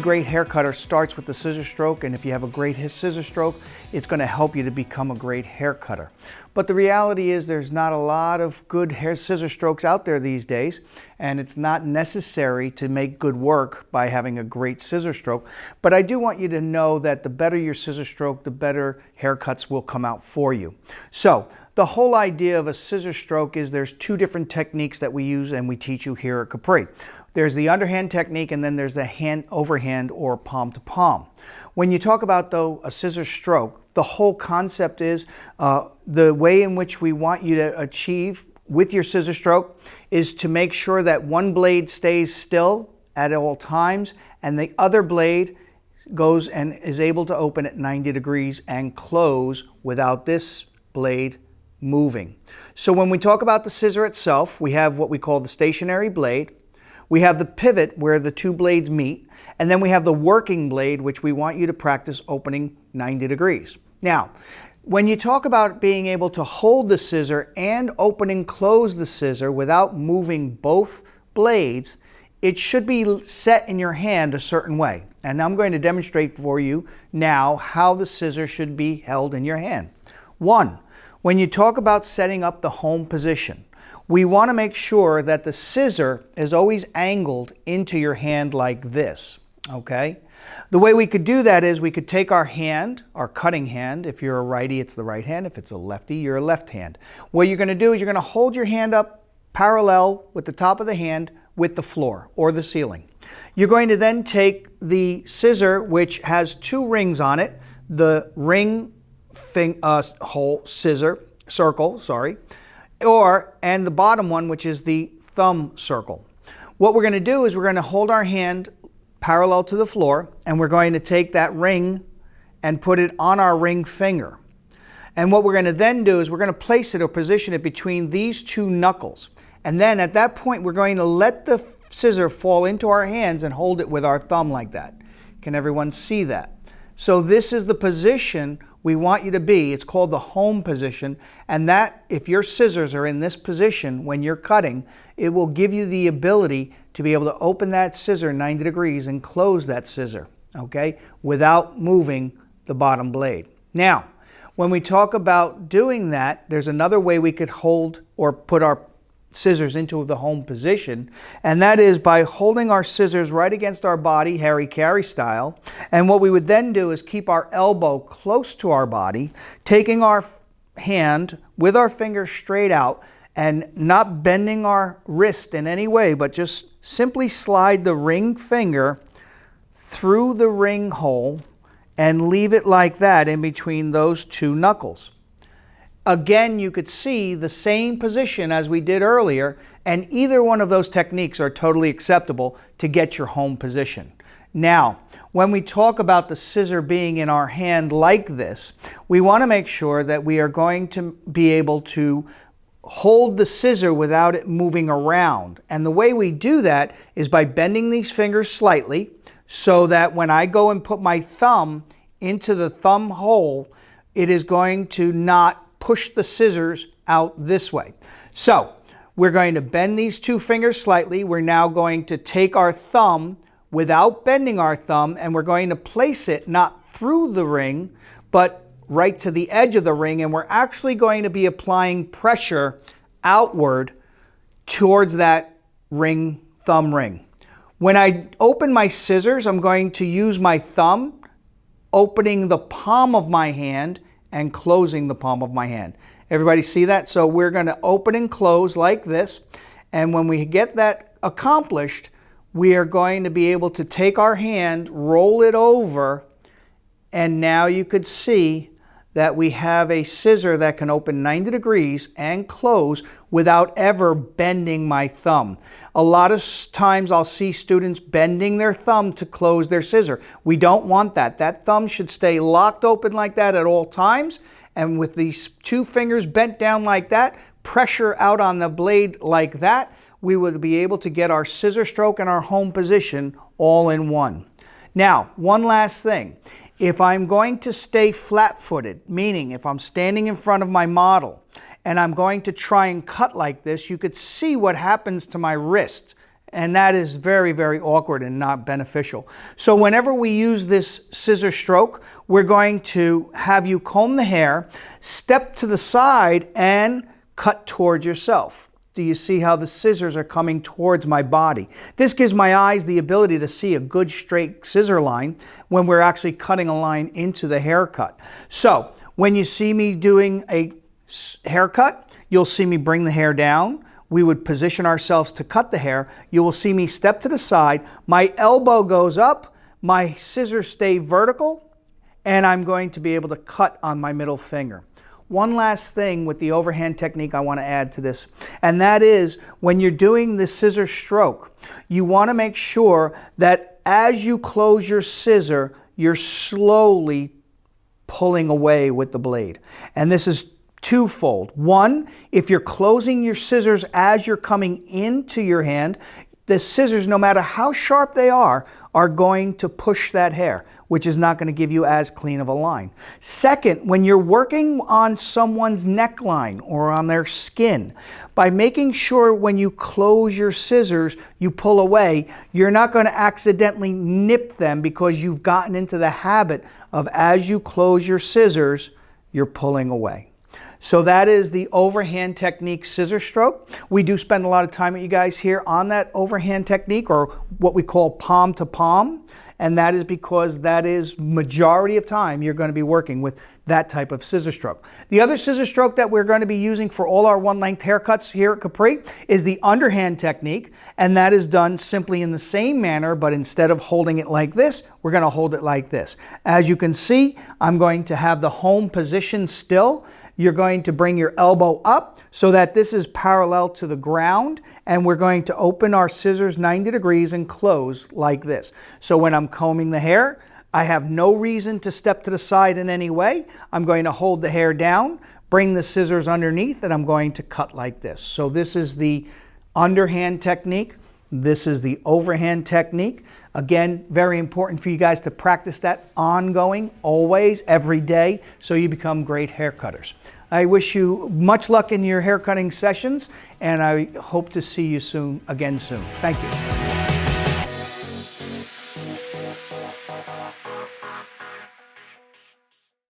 great hair cutter starts with the scissor stroke, and if you have a great scissor stroke, it's going to help you to become a great hair cutter. But the reality is there's not a lot of good scissor strokes out there these days, and it's not necessary to make good work by having a great scissor stroke. But I do want you to know that the better your scissor stroke, the better haircuts will come out for you. So the whole idea of a scissor stroke is there's two different techniques that we use and we teach you here at Capri. There's the underhand technique, and then there's the hand overhand or palm to palm. When you talk about, though, a scissor stroke, the whole concept is the way in which we want you to achieve with your scissor stroke is to make sure that one blade stays still at all times and the other blade goes and is able to open at 90 degrees and close without this blade moving. So when we talk about the scissor itself, we have what we call the stationary blade. We have the pivot where the two blades meet, and then we have the working blade, which we want you to practice opening 90 degrees. Now, when you talk about being able to hold the scissor and open and close the scissor without moving both blades, it should be set in your hand a certain way. And I'm going to demonstrate for you now how the scissor should be held in your hand. One, when you talk about setting up the home position, we want to make sure that the scissor is always angled into your hand like this, okay? The way we could do that is we could take our hand, our cutting hand. If you're a righty, it's the right hand. If it's a lefty, you're a left hand. What you're going to do is you're going to hold your hand up parallel with the top of the hand with the floor or the ceiling. You're going to then take the scissor, which has two rings on it, the ring hole scissor, circle, sorry, and the bottom one, which is the thumb circle. What we're going to do is we're going to hold our hand parallel to the floor, and we're going to take that ring and put it on our ring finger. And what we're going to then do is we're going to place it or position it between these two knuckles. And then at that point, we're going to let the scissor fall into our hands and hold it with our thumb like that. Can everyone see that? So this is the position we want you to be. It's called the home position, and that, if your scissors are in this position when you're cutting, it will give you the ability to be able to open that scissor 90 degrees and close that scissor, okay, without moving the bottom blade. Now, when we talk about doing that, there's another way we could hold or put our scissors into the home position, and that is by holding our scissors right against our body, Harry Carry style. And what we would then do is keep our elbow close to our body, taking our hand with our fingers straight out and not bending our wrist in any way, but just simply slide the ring finger through the ring hole and leave it like that in between those two knuckles. Again, you could see the same position as we did earlier, and either one of those techniques are totally acceptable to get your home position. Now, when we talk about the scissor being in our hand like this, we want to make sure that we are going to be able to hold the scissor without it moving around. And the way we do that is by bending these fingers slightly so that when I go and put my thumb into the thumb hole, it is going to not push the scissors out this way. So we're going to bend these two fingers slightly. We're now going to take our thumb without bending our thumb, and we're going to place it not through the ring, but right to the edge of the ring, and we're actually going to be applying pressure outward towards that ring, thumb ring. When I open my scissors, I'm going to use my thumb, opening the palm of my hand and closing the palm of my hand. Everybody see that? So we're going to open and close like this. And when we get that accomplished, we are going to be able to take our hand, roll it over, and now you could see that we have a scissor that can open 90 degrees and close without ever bending my thumb. A lot of times I'll see students bending their thumb to close their scissor. We don't want that. That thumb should stay locked open like that at all times, and with these two fingers bent down like that, pressure out on the blade like that, we would be able to get our scissor stroke and our home position all in one. Now, one last thing. If I'm going to stay flat-footed, meaning if I'm standing in front of my model and I'm going to try and cut like this, you could see what happens to my wrist. And that is very, very awkward and not beneficial. So whenever we use this scissor stroke, we're going to have you comb the hair, step to the side, and cut towards yourself. Do you see how the scissors are coming towards my body? This gives my eyes the ability to see a good straight scissor line when we're actually cutting a line into the haircut. So when you see me doing a haircut, you'll see me bring the hair down. We would position ourselves to cut the hair. You will see me step to the side. My elbow goes up, my scissors stay vertical, and I'm going to be able to cut on my middle finger. One last thing with the overhand technique I want to add to this, and that is when you're doing the scissor stroke, you want to make sure that as you close your scissor, you're slowly pulling away with the blade. And this is twofold. One, if you're closing your scissors as you're coming into your hand, the scissors, no matter how sharp they are going to push that hair, which is not going to give you as clean of a line. Second, when you're working on someone's neckline or on their skin, by making sure when you close your scissors, you pull away, you're not going to accidentally nip them because you've gotten into the habit of as you close your scissors, you're pulling away. So that is the overhand technique scissor stroke. We do spend a lot of time with you guys here on that overhand technique, or what we call palm to palm. And that is because that is majority of time you're going to be working with that type of scissor stroke. The other scissor stroke that we're going to be using for all our one-length haircuts here at Capri is the underhand technique. And that is done simply in the same manner, but instead of holding it like this, we're going to hold it like this. As you can see, I'm going to have the home position still. You're going to bring your elbow up so that this is parallel to the ground, and we're going to open our scissors 90 degrees and close like this. So when I'm combing the hair, I have no reason to step to the side in any way. I'm going to hold the hair down, bring the scissors underneath, and I'm going to cut like this. So this is the underhand technique. This is the overhand technique. Again, very important for you guys to practice that ongoing, always, every day, so you become great hair cutters. I wish you much luck in your hair cutting sessions, and I hope to see you again soon. Thank you.